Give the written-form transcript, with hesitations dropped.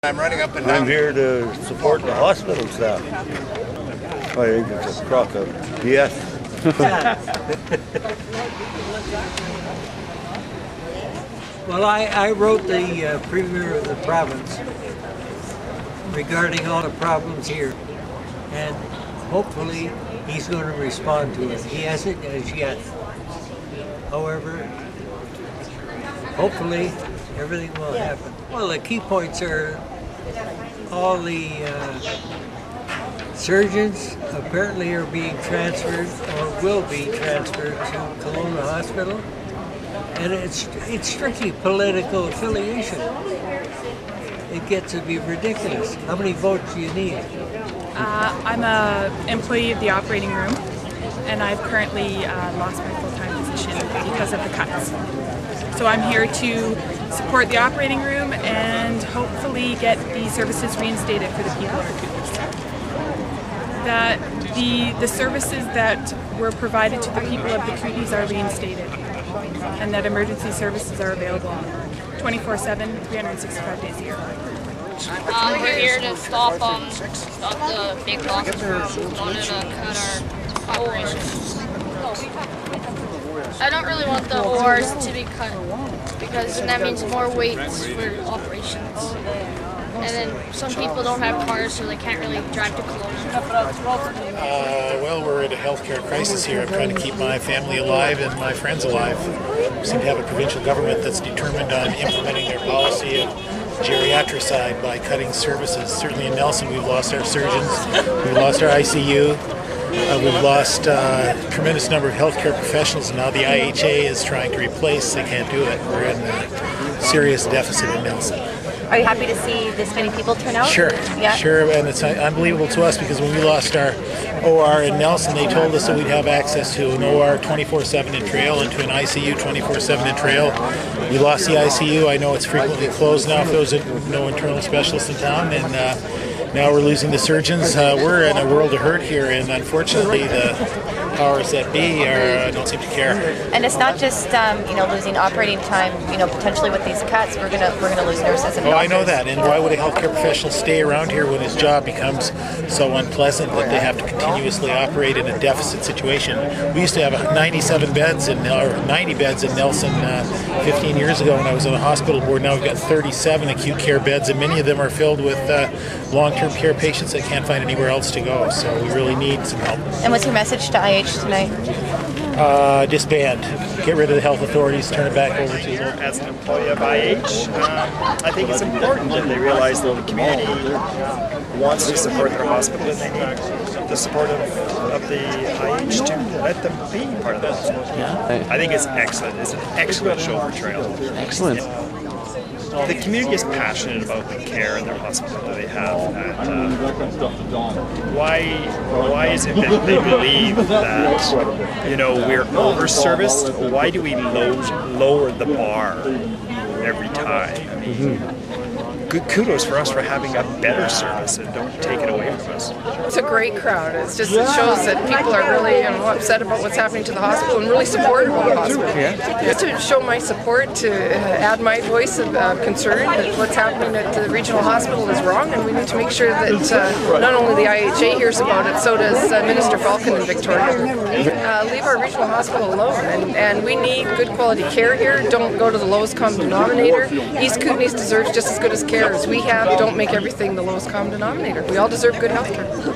I'm running up and down. I'm here to support the hospital staff. I think it's a crock of BS. Well, I wrote the Premier of the province regarding all the problems here, and hopefully he's going to respond to it. He hasn't as yet. However, hopefully everything will happen. Well, the key points are all the surgeons apparently are being transferred or will be transferred to Kelowna Hospital. And it's strictly political affiliation. It gets to be ridiculous. How many votes do you need? I'm an employee of the operating room, and I've currently lost my full-time position because of the cuts. So I'm here to support the operating room and hopefully get the services reinstated for the people of Goepel. That the services that were provided to the people of the Kootenays are reinstated, and that emergency services are available 24/7, 365 days a year. We're here to stop the big bosses who wanted to cut our operations. I don't really want the ORs to be cut because that means more waits for operations. And then some people don't have cars, so they can't really drive to Kelowna. Well, we're in a healthcare crisis here. I'm trying to keep my family alive and my friends alive. We seem to have a provincial government that's determined on implementing their policy of geriatricide by cutting services. Certainly in Nelson, we've lost our surgeons, we've lost our ICU, we've lost a tremendous number of healthcare professionals, and now the IHA is trying to replace. They can't do it. We're in a serious deficit in Nelson. Are you happy to see this many people turn out? Sure, yeah. Sure, and it's unbelievable to us because when we lost our OR in Nelson, they told us that we'd have access to an OR 24/7 in Trail and to an ICU 24/7 in Trail. We lost the ICU. I know it's frequently closed now if there's no internal specialists in town, and now we're losing the surgeons. We're in a world of hurt here, and unfortunately the powers that be don't seem to care. And it's not just losing operating time. Potentially with these cuts, we're gonna lose nurses and doctors. I know that. And why would a healthcare professional stay around here when his job becomes so unpleasant that they have to continuously operate in a deficit situation? We used to have 97 beds or 90 beds in Nelson 15 years ago when I was on the hospital board. Now we've got 37 acute care beds, and many of them are filled with long-term care patients that can't find anywhere else to go. So we really need some help. And what's your message to IH tonight? Disband. Get rid of the health authorities, turn it back over to local. As an employee of IH, I think it's important that they realize that the community wants to support their hospital and they need the support of the IH to let them be part of the hospital. Yeah. I think it's excellent. It's an excellent show for Trail. Excellent. The community is passionate about the care and their hospital that they have. And, why is it that they believe that we're over-serviced? Why do we lower the bar every time? I mean, good kudos for us for having a better service and don't take it away from us. It's a great crowd. It shows that people are really upset about what's happening to the hospital and really supportive of the hospital. Yeah. Just to show my support, to add my voice of concern that what's happening at the regional hospital is wrong, and we need to make sure that not only the IHA hears about it, so does Minister Falcon in Victoria. Leave our regional hospital alone, and we need good quality care here. Don't go to the lowest common denominator. East Kootenays deserves just as good as care as we have. Don't make everything the lowest common denominator. We all deserve good health care.